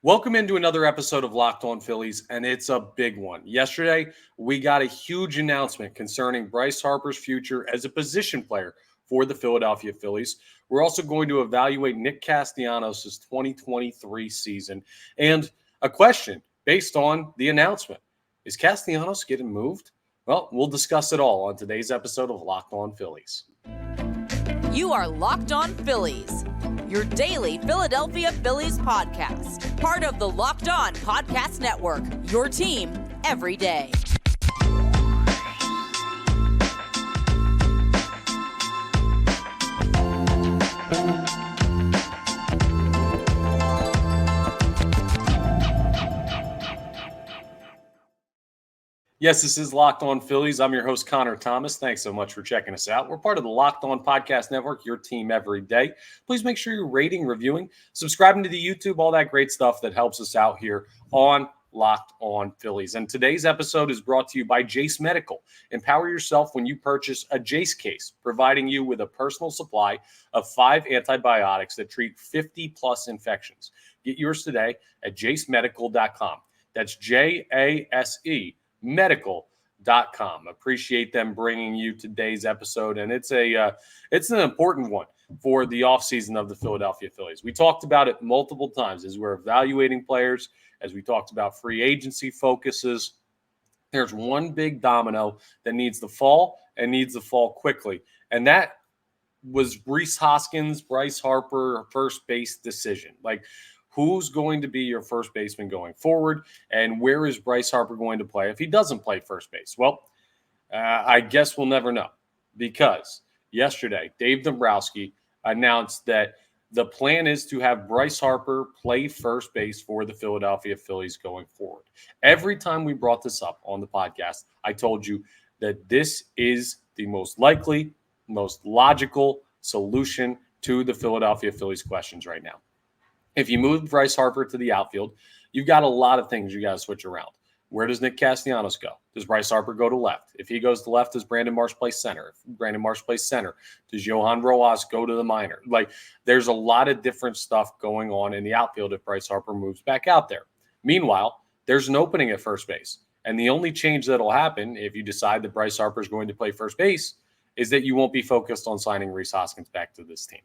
Welcome into another episode of Locked On Phillies, and it's a big one. Yesterday, we got a huge announcement concerning Bryce Harper's future as a position player for the Philadelphia Phillies. We're also going to evaluate Nick Castellanos' 2023 season and a question based on the announcement. Is Castellanos getting moved? Well, we'll discuss it all on today's episode of Locked On Phillies. You are Locked On Phillies, your daily Philadelphia Phillies podcast. Part of the Locked On Podcast Network, your team every day. Yes, this is Locked On Phillies. I'm your host, Connor Thomas. Thanks so much for checking us out. We're part of the Locked On Podcast Network, your team every day. Please make sure you're rating, reviewing, subscribing to the YouTube, all that great stuff that helps us out here on Locked On Phillies. And today's episode is brought to you by Jace Medical. Empower yourself when you purchase a Jace case, providing you with a personal supply of 5 antibiotics that treat 50-plus infections. Get yours today at jasemedical.com. That's Jase Medical.com. Appreciate them bringing you today's episode, and it's an important one for the offseason of the Philadelphia Phillies. We talked about it multiple times as we're evaluating players, as we talked about free agency focuses. There's one big domino that needs to fall and needs to fall quickly, and that was Rhys Hoskins, Bryce Harper, first base decision. Who's going to be your first baseman going forward, and where is Bryce Harper going to play if he doesn't play first base? Well, I guess we'll never know, because yesterday, Dave Dombrowski announced that the plan is to have Bryce Harper play first base for the Philadelphia Phillies going forward. Every time we brought this up on the podcast, I told you that this is the most likely, most logical solution to the Philadelphia Phillies questions right now. If you move Bryce Harper to the outfield, you've got a lot of things you got to switch around. Where does Nick Castellanos go? Does Bryce Harper go to left? If he goes to left, does Brandon Marsh play center? If Brandon Marsh plays center, does Johan Rojas go to the minor? There's a lot of different stuff going on in the outfield if Bryce Harper moves back out there. Meanwhile, there's an opening at first base. And the only change that'll happen if you decide that Bryce Harper is going to play first base is that you won't be focused on signing Rhys Hoskins back to this team.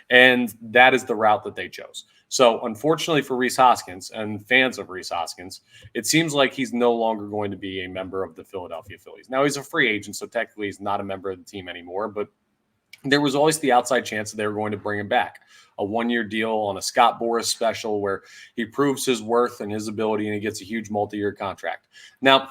And that is the route that they chose. So unfortunately for Rhys Hoskins and fans of Rhys Hoskins, it seems like he's no longer going to be a member of the Philadelphia Phillies. Now, he's a free agent, so technically he's not a member of the team anymore, but there was always the outside chance that they were going to bring him back. A one-year deal on a Scott Boras special where he proves his worth and his ability and he gets a huge multi-year contract. Now,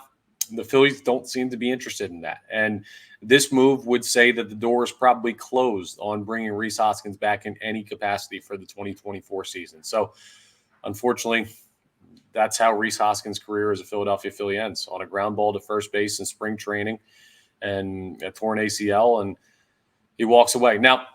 the Phillies don't seem to be interested in that. And this move would say that the door is probably closed on bringing Rhys Hoskins back in any capacity for the 2024 season. So, unfortunately, that's how Rhys Hoskins' career as a Philadelphia Philly ends, on a ground ball to first base in spring training and a torn ACL, and he walks away. Now,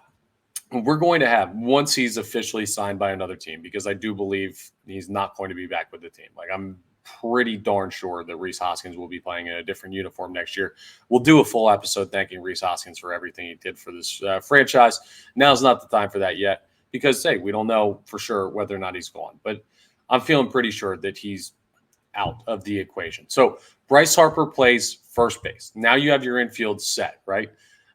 we're going to have, once he's officially signed by another team, because I do believe he's not going to be back with the team. I'm pretty darn sure that Rhys Hoskins will be playing in a different uniform next year. We'll do a full episode thanking Rhys Hoskins for everything he did for this franchise. Now's not the time for that yet because, hey, we don't know for sure whether or not he's gone. But I'm feeling pretty sure that he's out of the equation. So Bryce Harper plays first base. Now you have your infield set, right?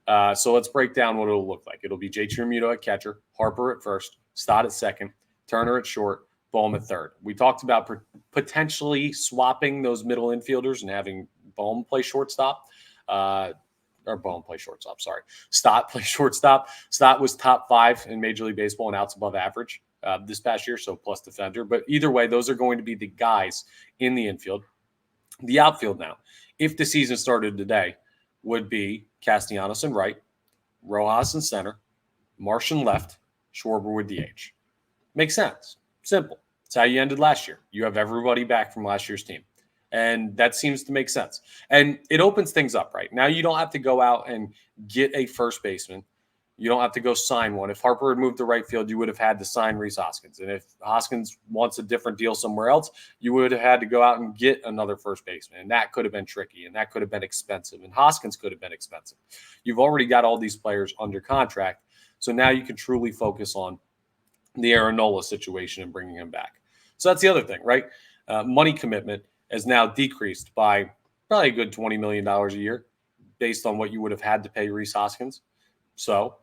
So let's break down what it'll look like. It'll be J.T. Realmuto at catcher, Harper at first, Stott at second, Turner at short, Bohm at third. We talked about potentially swapping those middle infielders and having Bohm play shortstop. Stott play shortstop. Stott was top 5 in Major League Baseball in outs above average this past year, so plus defender. But either way, those are going to be the guys in the infield. The outfield now, if the season started today, would be Castellanos in right, Rojas in center, Marsh in left, Schwarber with DH. Makes sense. Simple. It's how you ended last year. You have everybody back from last year's team. And that seems to make sense. And it opens things up, right? Now you don't have to go out and get a first baseman. You don't have to go sign one. If Harper had moved to right field, you would have had to sign Rhys Hoskins. And if Hoskins wants a different deal somewhere else, you would have had to go out and get another first baseman. And that could have been tricky, and that could have been expensive. And Hoskins could have been expensive. You've already got all these players under contract. So now you can truly focus on the Aaron Nola situation and bringing him back. So that's the other thing, right? Money commitment has now decreased by probably a good $20 million a year based on what you would have had to pay Rhys Hoskins. So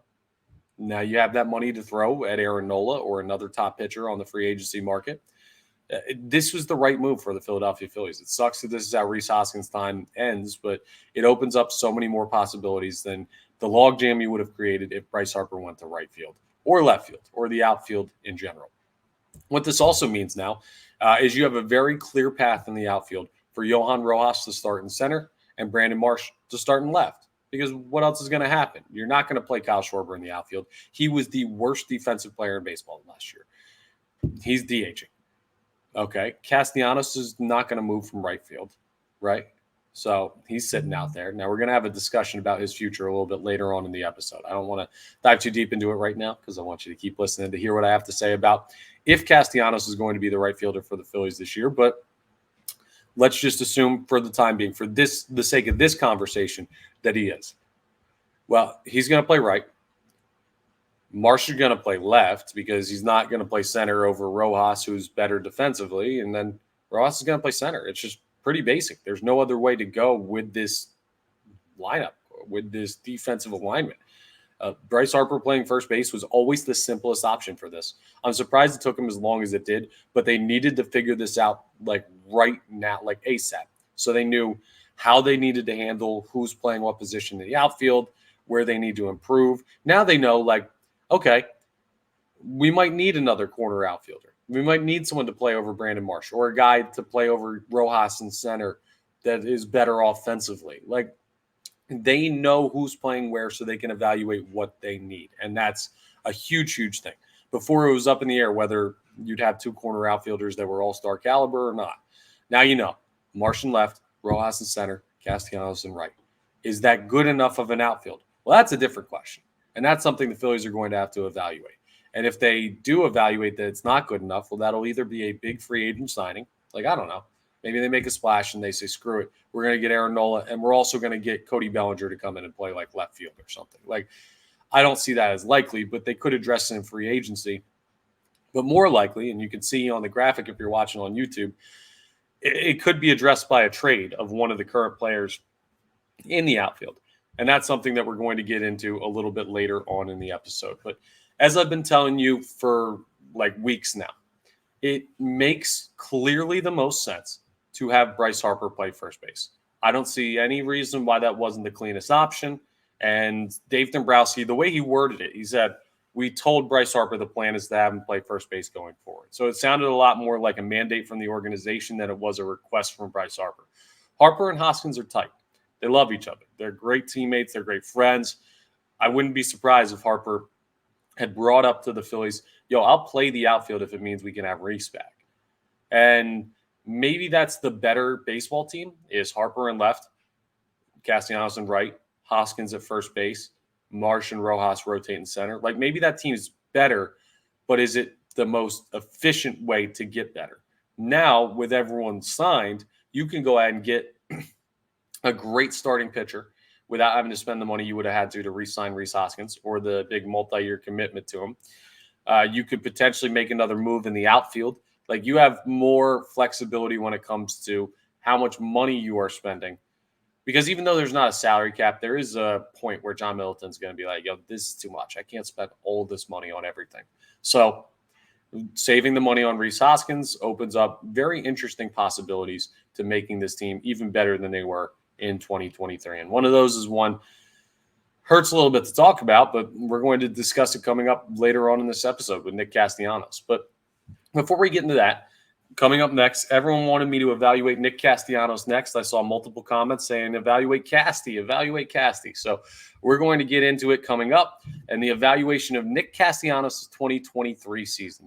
now you have that money to throw at Aaron Nola or another top pitcher on the free agency market. This was the right move for the Philadelphia Phillies. It sucks that this is how Rhys Hoskins' time ends, but it opens up so many more possibilities than the logjam you would have created if Bryce Harper went to right field or left field or the outfield in general. What this also means now is you have a very clear path in the outfield for Johan Rojas to start in center and Brandon Marsh to start in left. Because what else is going to happen? You're not going to play Kyle Schwarber in the outfield. He was the worst defensive player in baseball last year. He's DHing. Okay. Castellanos is not going to move from right field, right? So he's sitting out there. Now we're going to have a discussion about his future a little bit later on in the episode. I don't want to dive too deep into it right now because I want you to keep listening to hear what I have to say about if Castellanos is going to be the right fielder for the Phillies this year. But let's just assume for the time being, for the sake of this conversation, that he is. Well, he's going to play right. Marsh is going to play left because he's not going to play center over Rojas, who's better defensively. And then Rojas is going to play center. It's just pretty basic. There's no other way to go with this lineup, with this defensive alignment. Bryce Harper playing first base was always the simplest option for this. I'm surprised it took him as long as it did, but they needed to figure this out like right now, like ASAP. So they knew how they needed to handle who's playing what position in the outfield, where they need to improve. Now they know, like, okay, we might need another corner outfielder. We might need someone to play over Brandon Marsh or a guy to play over Rojas in center that is better offensively. Like, they know who's playing where so they can evaluate what they need. And that's a huge, huge thing. Before it was up in the air whether you'd have two corner outfielders that were all-star caliber or not. Now you know. Marsh in left, Rojas in center, Castellanos in right. Is that good enough of an outfield? Well, that's a different question. And that's something the Phillies are going to have to evaluate. And if they do evaluate that it's not good enough, well, that'll either be a big free agent signing. Like, I don't know. Maybe they make a splash and they say, screw it. We're going to get Aaron Nola, and we're also going to get Cody Bellinger to come in and play like left field or something. Like, I don't see that as likely, but they could address it in free agency. But more likely, and you can see on the graphic if you're watching on YouTube, it could be addressed by a trade of one of the current players in the outfield. And that's something that we're going to get into a little bit later on in the episode. But as I've been telling you for like weeks now, it makes clearly the most sense to have Bryce Harper play first base. I don't see any reason why that wasn't the cleanest option. And Dave Dombrowski, the way he worded it, he said, we told Bryce Harper the plan is to have him play first base going forward. So it sounded a lot more like a mandate from the organization than it was a request from Bryce Harper. Harper and Hoskins are tight. They love each other. They're great teammates. They're great friends. I wouldn't be surprised if Harper had brought up to the Phillies, yo, I'll play the outfield if it means we can have Rhys back. And maybe that's the better baseball team is Harper in left, Castellanos in right, Hoskins at first base, Marsh and Rojas rotate in center. Like, maybe that team is better, but is it the most efficient way to get better? Now, with everyone signed, you can go ahead and get a great starting pitcher without having to spend the money you would have had to re-sign Rhys Hoskins or the big multi-year commitment to him. You could potentially make another move in the outfield. Like, you have more flexibility when it comes to how much money you are spending. Because even though there's not a salary cap, there is a point where John Middleton's going to be like, yo, this is too much. I can't spend all this money on everything. So saving the money on Rhys Hoskins opens up very interesting possibilities to making this team even better than they were in 2023. And one of those is one hurts a little bit to talk about, but we're going to discuss it coming up later on in this episode with Nick Castellanos. But before we get into that, coming up next, everyone wanted me to evaluate Nick Castellanos next. I saw multiple comments saying, evaluate Casty. So we're going to get into it coming up and the evaluation of Nick Castellanos' 2023 season.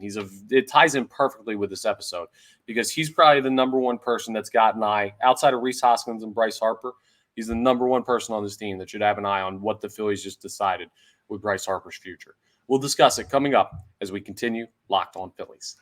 It ties in perfectly with this episode because he's probably the number one person that's got an eye outside of Rhys Hoskins and Bryce Harper. He's the number one person on this team that should have an eye on what the Phillies just decided with Bryce Harper's future. We'll discuss it coming up as we continue Locked On Phillies.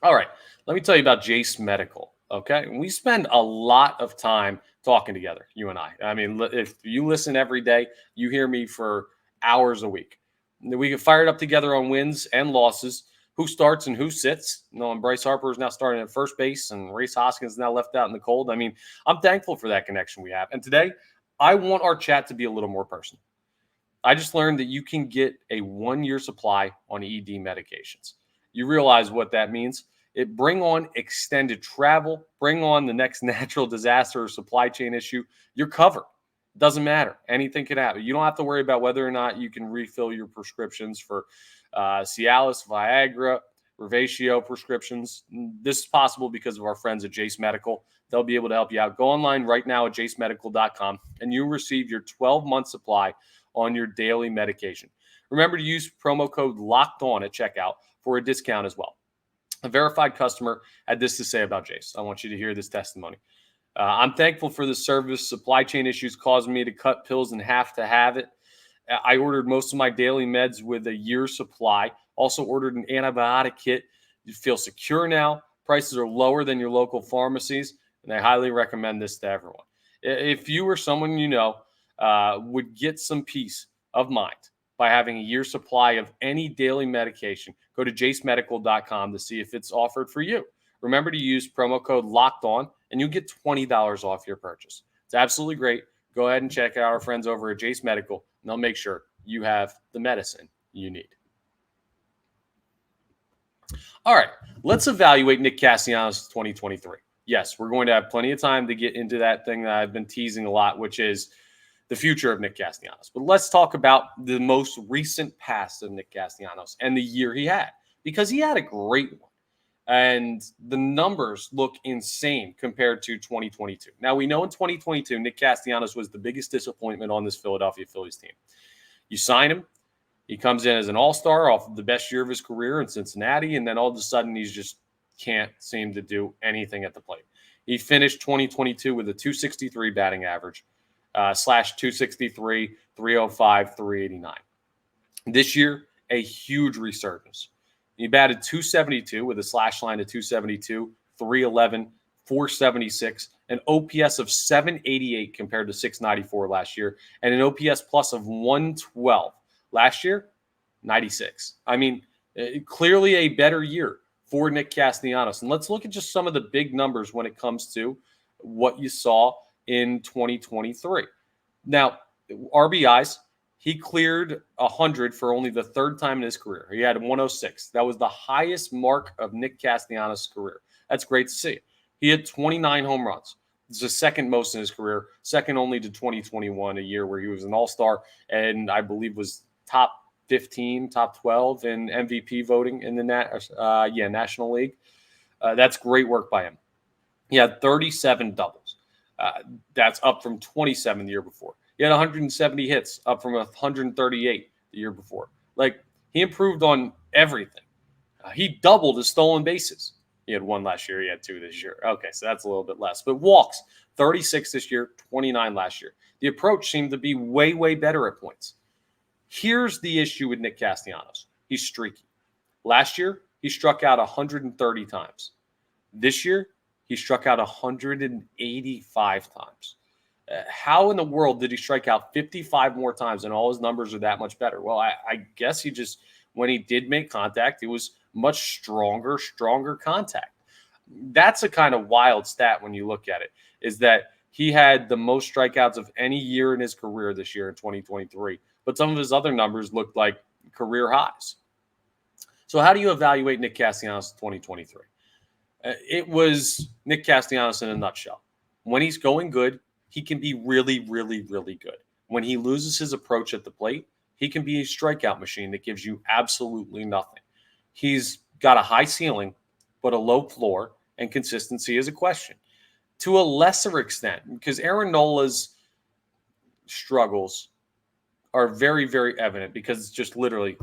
All right, let me tell you about Jace Medical, okay? We spend a lot of time talking together, you and I. I mean, if you listen every day, you hear me for hours a week. We get fired up together on wins and losses, who starts and who sits. And Bryce Harper is now starting at first base, and Rhys Hoskins is now left out in the cold. I mean, I'm thankful for that connection we have. And today, I want our chat to be a little more personal. I just learned that you can get a 1-year supply on ED medications. You realize what that means? It bring on extended travel, bring on the next natural disaster or supply chain issue. You're covered. Doesn't matter. Anything can happen. You don't have to worry about whether or not you can refill your prescriptions for Cialis, Viagra, Revatio prescriptions. This is possible because of our friends at Jace Medical. They'll be able to help you out. Go online right now at jasemedical.com and you'll receive your 12-month supply on your daily medication. Remember to use promo code LOCKEDON at checkout for a discount as well. A verified customer had this to say about Jace. I want you to hear this testimony. I'm thankful for the service. Supply chain issues caused me to cut pills in half to have it. I ordered most of my daily meds with a year's supply. Also ordered an antibiotic kit. You feel secure now. Prices are lower than your local pharmacies, and I highly recommend this to everyone. If you or someone you know would get some peace of mind by having a year's supply of any daily medication, go to jasemedical.com to see if it's offered for you. Remember to use promo code LOCKEDON, and you'll get $20 off your purchase. It's absolutely great. Go ahead and check out our friends over at Jace Medical, and they'll make sure you have the medicine you need. All right, let's evaluate Nick Castellanos 2023. Yes, we're going to have plenty of time to get into that thing that I've been teasing a lot, which is the future of Nick Castellanos. But let's talk about the most recent past of Nick Castellanos and the year he had, because he had a great one. And the numbers look insane compared to 2022. Now, we know in 2022, Nick Castellanos was the biggest disappointment on this Philadelphia Phillies team. You sign him, he comes in as an all-star off of the best year of his career in Cincinnati, and then all of a sudden he's just can't seem to do anything at the plate. He finished 2022 with a 263 batting average, slash 263, 305, 389. This year, a huge resurgence. He batted 272 with a slash line of 272, 311, 476, an OPS of 788 compared to 694 last year, and an OPS plus of 112. Last year, 96. I mean, clearly a better year for Nick Castellanos. And let's look at just some of the big numbers when it comes to what you saw in 2023. Now, RBIs, he cleared 100 for only the third time in his career. He had 106. That was the highest mark of Nick Castellanos' career. That's great to see. He had 29 home runs. It's the second most in his career, second only to 2021, a year where he was an all-star and I believe was top 15, top 12 in MVP voting in the National League. That's great work by him. He had 37 doubles. That's up from 27 the year before. He had 170 hits, up from 138 the year before. Like, he improved on everything. He doubled his stolen bases. He had 1 last year. He had 2 this year. Okay, so that's a little bit less. But walks, 36 this year, 29 last year. The approach seemed to be way, way better at points. Here's the issue with Nick Castellanos. He's streaky. Last year, he struck out 130 times. This year, he struck out 185 times. How in the world did he strike out 55 more times and all his numbers are that much better? Well, I guess he just, when he did make contact, it was much stronger contact. That's a kind of wild stat when you look at it, is that he had the most strikeouts of any year in his career this year in 2023. But some of his other numbers looked like career highs. So how do you evaluate Nick Castellanos 2023? It was Nick Castellanos in a nutshell. When he's going good, he can be really, really, really good. When he loses his approach at the plate, he can be a strikeout machine that gives you absolutely nothing. He's got a high ceiling, but a low floor, and consistency is a question. To a lesser extent, because Aaron Nola's struggles are very, very evident, because it's just literally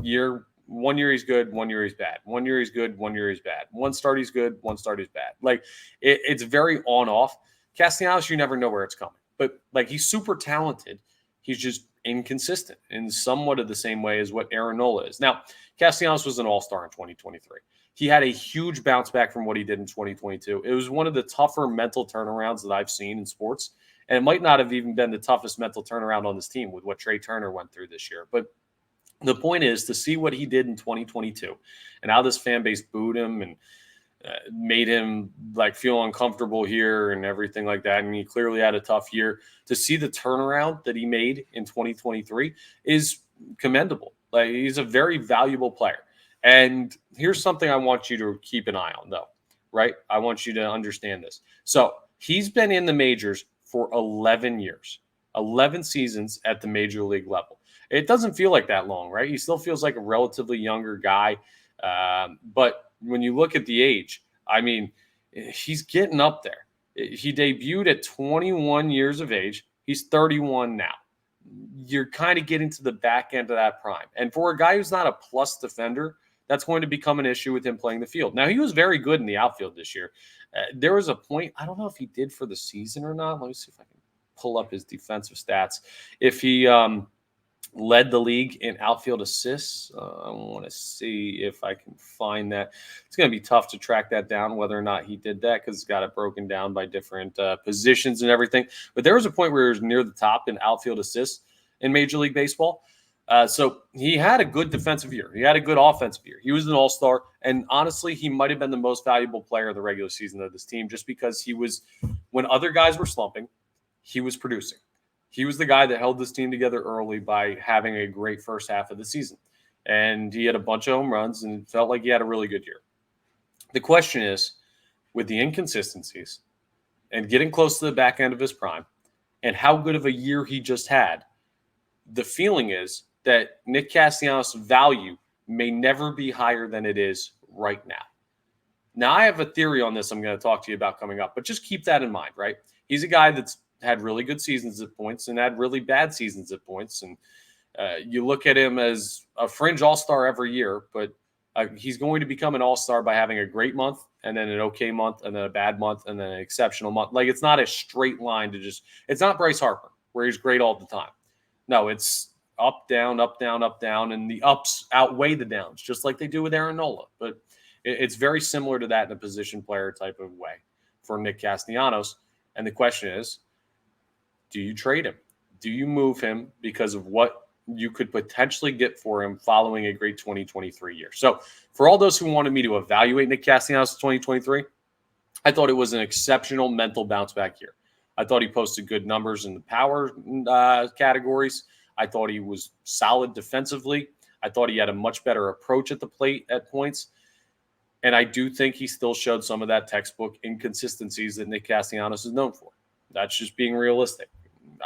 1 year he's good, 1 year he's bad. 1 year he's good, 1 year he's bad. One start he's good, one start he's bad. Like, it's very on-off. Castellanos, you never know where it's coming. But, like, he's super talented. He's just inconsistent in somewhat of the same way as what Aaron Nola is. Now, Castellanos was an all-star in 2023. He had a huge bounce back from what he did in 2022. It was one of the tougher mental turnarounds that I've seen in sports. And it might not have even been the toughest mental turnaround on this team with what Trey Turner went through this year. But The point is to see what he did in 2022 and how this fan base booed him and made him like feel uncomfortable here and everything like that. And he clearly had a tough year. To see the turnaround that he made in 2023 is commendable. Like, he's a very valuable player. And here's something I want you to keep an eye on, though, right? I want you to understand this. So he's been in the majors for 11 years, 11 seasons at the major league level. It doesn't feel like that long, right? He still feels like a relatively younger guy. But when you look at the age, I mean, he's getting up there. He debuted at 21 years of age. He's 31 now. You're kind of getting to the back end of that prime. And for a guy who's not a plus defender, that's going to become an issue with him playing the field. Now, he was very good in the outfield this year. There was a point, I don't know if he did for the season or not. Let me see if I can pull up his defensive stats. If he led the league in outfield assists. I want to see if I can find that. It's going to be tough to track that down, whether or not he did that, because it's got it broken down by different positions and everything. But there was a point where he was near the top in outfield assists in Major League Baseball. So he had a good defensive year. He had a good offensive year. He was an all-star. And honestly, he might have been the most valuable player of the regular season of this team, just because he was, when other guys were slumping, he was producing. He was the guy that held this team together early by having a great first half of the season. And he had a bunch of home runs and felt like he had a really good year. The question is, with the inconsistencies and getting close to the back end of his prime and how good of a year he just had, the feeling is that Nick Castellanos' value may never be higher than it is right now. Now, I have a theory on this I'm going to talk to you about coming up, but just keep that in mind, right? He's a guy that's had really good seasons at points and had really bad seasons at points. And you look at him as a fringe all-star every year, but he's going to become an all-star by having a great month and then an okay month and then a bad month and then an exceptional month. Like, it's not a straight line to just – it's not Bryce Harper where he's great all the time. No, it's up, down, up, down, up, down, and the ups outweigh the downs, just like they do with Aaron Nola. But it's very similar to that in a position player type of way for Nick Castellanos. And the question is, do you trade him? Do you move him because of what you could potentially get for him following a great 2023 year? So for all those who wanted me to evaluate Nick Castellanos 2023, I thought it was an exceptional mental bounce back year. I thought he posted good numbers in the power categories. I thought he was solid defensively. I thought he had a much better approach at the plate at points. And I do think he still showed some of that textbook inconsistencies that Nick Castellanos is known for. That's just being realistic.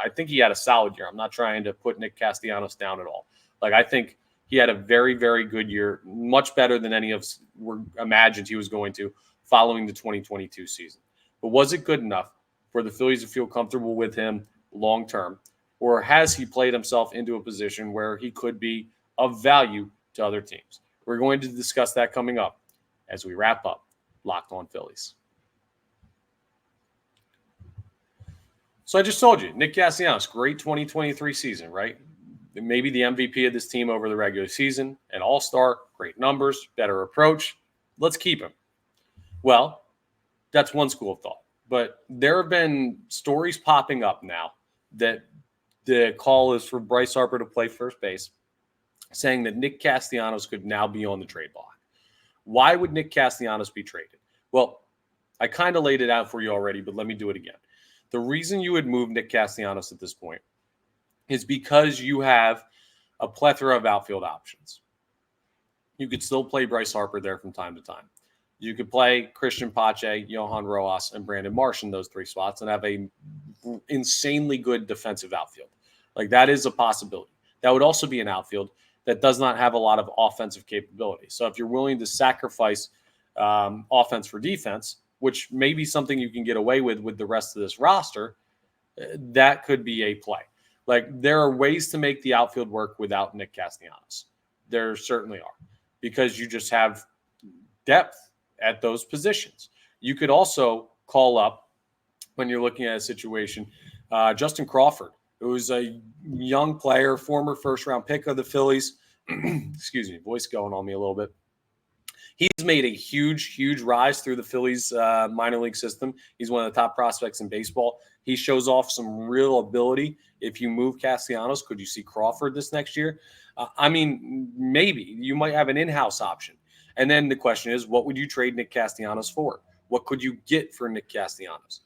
I think he had a solid year. I'm not trying to put Nick Castellanos down at all. Like, I think he had a very, very good year, much better than any of us were imagined he was going to following the 2022 season. But was it good enough for the Phillies to feel comfortable with him long term? Or has he played himself into a position where he could be of value to other teams? We're going to discuss that coming up as we wrap up Locked On Phillies. So I just told you, Nick Castellanos, great 2023 season, right? Maybe the MVP of this team over the regular season, an all-star, great numbers, better approach. Let's keep him. Well, that's one school of thought. But there have been stories popping up now that the call is for Bryce Harper to play first base, saying that Nick Castellanos could now be on the trade block. Why would Nick Castellanos be traded? Well, I kind of laid it out for you already, but let me do it again. The reason you would move Nick Castellanos at this point is because you have a plethora of outfield options. You could still play Bryce Harper there from time to time. You could play Christian Pache, Johan Rojas, and Brandon Marsh in those three spots and have a insanely good defensive outfield. Like, that is a possibility. That would also be an outfield that does not have a lot of offensive capability. So if you're willing to sacrifice offense for defense, which may be something you can get away with the rest of this roster, that could be a play. Like, there are ways to make the outfield work without Nick Castellanos. There certainly are, because you just have depth at those positions. You could also call up, when you're looking at a situation, Justin Crawford, who is a young player, former first-round pick of the Phillies. Excuse me, voice going on me a little bit. He's made a huge, huge rise through the Phillies minor league system. He's one of the top prospects in baseball. He shows off some real ability. If you move Castellanos, could you see Crawford this next year? I mean, maybe you might have an in-house option. And then the question is, what would you trade Nick Castellanos for? What could you get for Nick Castellanos?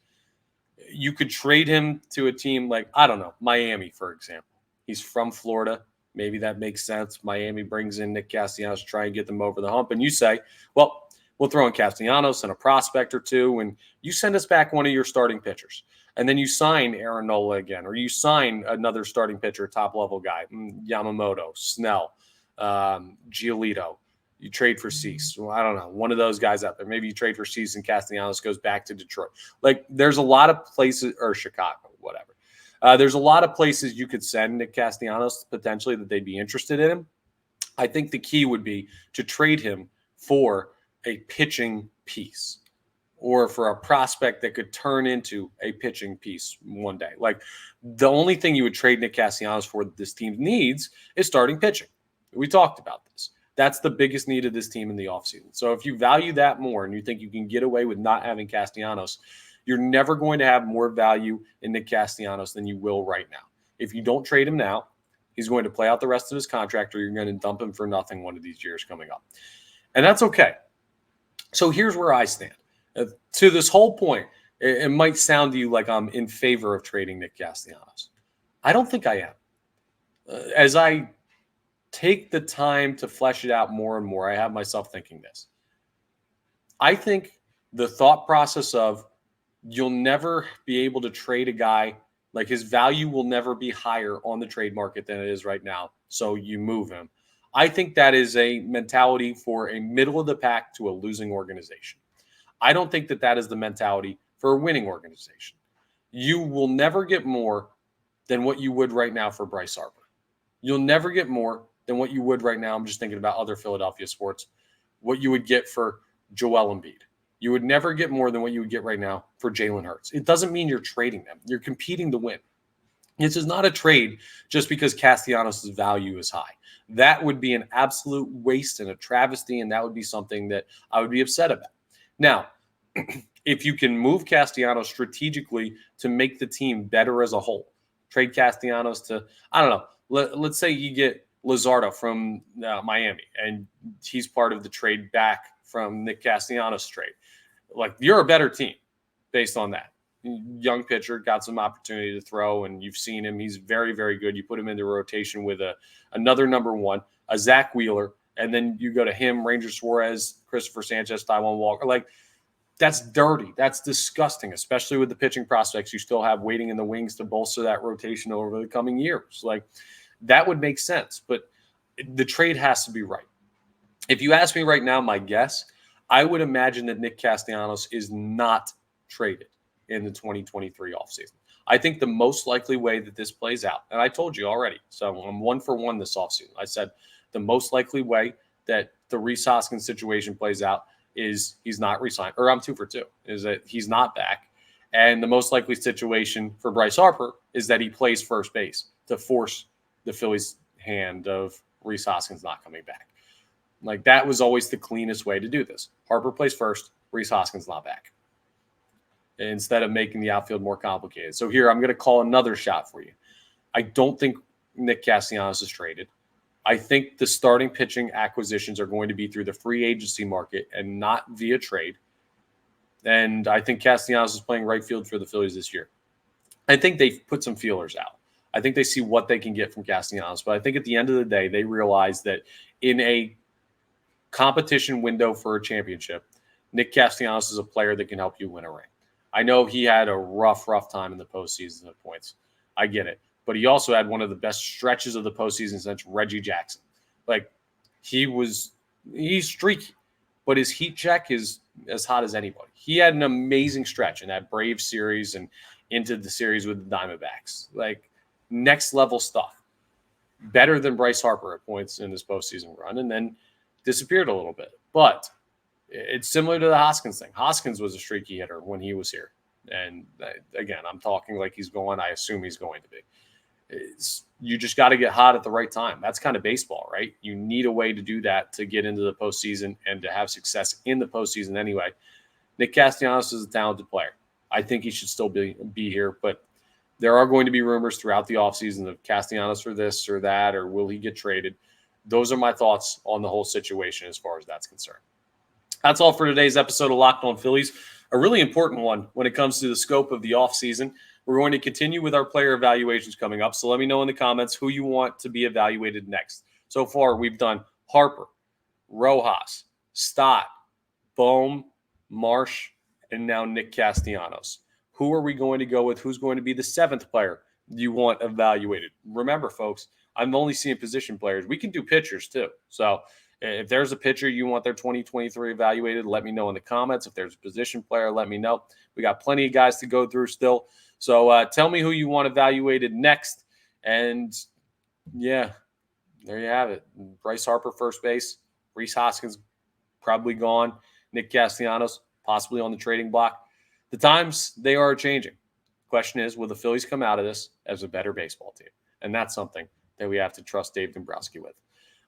You could trade him to a team like, I don't know, Miami, for example. He's from Florida. Maybe that makes sense. Miami brings in Nick Castellanos to try and get them over the hump. And you say, well, we'll throw in Castellanos and a prospect or two, and you send us back one of your starting pitchers. And then you sign Aaron Nola again, or you sign another starting pitcher, top-level guy, Yamamoto, Snell, Giolito. You trade for Cease. Well, I don't know. One of those guys out there. Maybe you trade for Cease and Castellanos goes back to Detroit. Like, there's a lot of places, or Chicago, whatever. There's a lot of places you could send Nick Castellanos potentially that they'd be interested in him. I think the key would be to trade him for a pitching piece or for a prospect that could turn into a pitching piece one day. Like, the only thing you would trade Nick Castellanos for that this team needs is starting pitching. We talked about this. That's the biggest need of this team in the offseason. So if you value that more and you think you can get away with not having Castellanos, you're never going to have more value in Nick Castellanos than you will right now. If you don't trade him now, he's going to play out the rest of his contract, or you're going to dump him for nothing one of these years coming up. And that's okay. So here's where I stand. To this whole point, it might sound to you like I'm in favor of trading Nick Castellanos. I don't think I am. As I take the time to flesh it out more and more, I have myself thinking this. I think the thought process of you'll never be able to trade a guy, like his value will never be higher on the trade market than it is right now, so you move him. I think that is a mentality for a middle of the pack to a losing organization. I don't think that that is the mentality for a winning organization. You will never get more than what you would right now for Bryce Harper. You'll never get more than what you would right now. I'm just thinking about other Philadelphia sports, what you would get for Joel Embiid. You would never get more than what you would get right now for Jalen Hurts. It doesn't mean you're trading them. You're competing to win. This is not a trade just because Castellanos' value is high. That would be an absolute waste and a travesty, and that would be something that I would be upset about. Now, if you can move Castellanos strategically to make the team better as a whole, trade Castellanos to, I don't know, let's say you get Luzardo from Miami, and he's part of the trade back from Nick Castellanos trade. Like, you're a better team based on that. Young pitcher, got some opportunity to throw, and you've seen him. He's very, very good. You put him into rotation with another number one, a Zach Wheeler, and then you go to him, Ranger Suarez, Christopher Sanchez, Taijuan Walker. Like, that's dirty. That's disgusting, especially with the pitching prospects you still have waiting in the wings to bolster that rotation over the coming years. Like, that would make sense, but the trade has to be right. If you ask me right now, my guess, I would imagine that Nick Castellanos is not traded in the 2023 offseason. I think the most likely way that this plays out, and I told you already, so I'm 1 for 1 this offseason. I said the most likely way that the Rhys Hoskins situation plays out is he's not re-signed, or I'm 2 for 2, is that he's not back. And the most likely situation for Bryce Harper is that he plays first base to force the Phillies' hand of Rhys Hoskins not coming back. Like, that was always the cleanest way to do this. Harper plays first, Rhys Hoskins not back, instead of making the outfield more complicated. So here, I'm going to call another shot for you. I don't think Nick Castellanos is traded. I think the starting pitching acquisitions are going to be through the free agency market and not via trade. And I think Castellanos is playing right field for the Phillies this year. I think they've put some feelers out. I think they see what they can get from Castellanos. But I think at the end of the day, they realize that in a competition window for a championship, Nick Castellanos is a player that can help you win a ring. I know he had a rough time in the postseason at points. I get it. But he also had one of the best stretches of the postseason since Reggie Jackson. Like, he's streaky, but his heat check is as hot as anybody. He had an amazing stretch in that Braves series and into the series with the Diamondbacks. Like, next level stuff. Better than Bryce Harper at points in this postseason run, and then disappeared a little bit. But it's similar to the Hoskins thing. Hoskins was a streaky hitter when he was here. And again, I'm talking like he's going. I assume he's going to be. You just got to get hot at the right time. That's kind of baseball, right? You need a way to do that to get into the postseason and to have success in the postseason anyway. Nick Castellanos is a talented player. I think he should still be here, but There are going to be rumors throughout the offseason of Castellanos for this or that, or will he get traded? Those are my thoughts on the whole situation as far as that's concerned. That's all for today's episode of Locked On Phillies, a really important one when it comes to the scope of the offseason. We're going to continue with our player evaluations coming up, so let me know in the comments who you want to be evaluated next. So far, we've done Harper, Rojas, Stott, Bohm, Marsh, and now Nick Castellanos. Who are we going to go with? Who's going to be the seventh player you want evaluated? Remember, folks, I'm only seeing position players. We can do pitchers too. So if there's a pitcher you want their 2023 evaluated, let me know in the comments. If there's a position player, let me know. We got plenty of guys to go through still. So tell me who you want evaluated next. And yeah, there you have it. Bryce Harper, first base. Rhys Hoskins, probably gone. Nick Castellanos, possibly on the trading block. The times, they are changing. Question is, will the Phillies come out of this as a better baseball team? And that's something that we have to trust Dave Dombrowski with.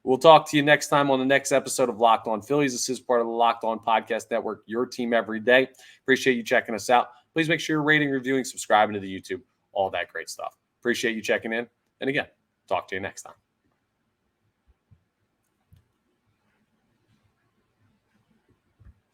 We'll talk to you next time on the next episode of Locked On Phillies. This is part of the Locked On Podcast Network, your team every day. Appreciate you checking us out. Please make sure you're rating, reviewing, subscribing to the YouTube, all that great stuff. Appreciate you checking in. And again, talk to you next time.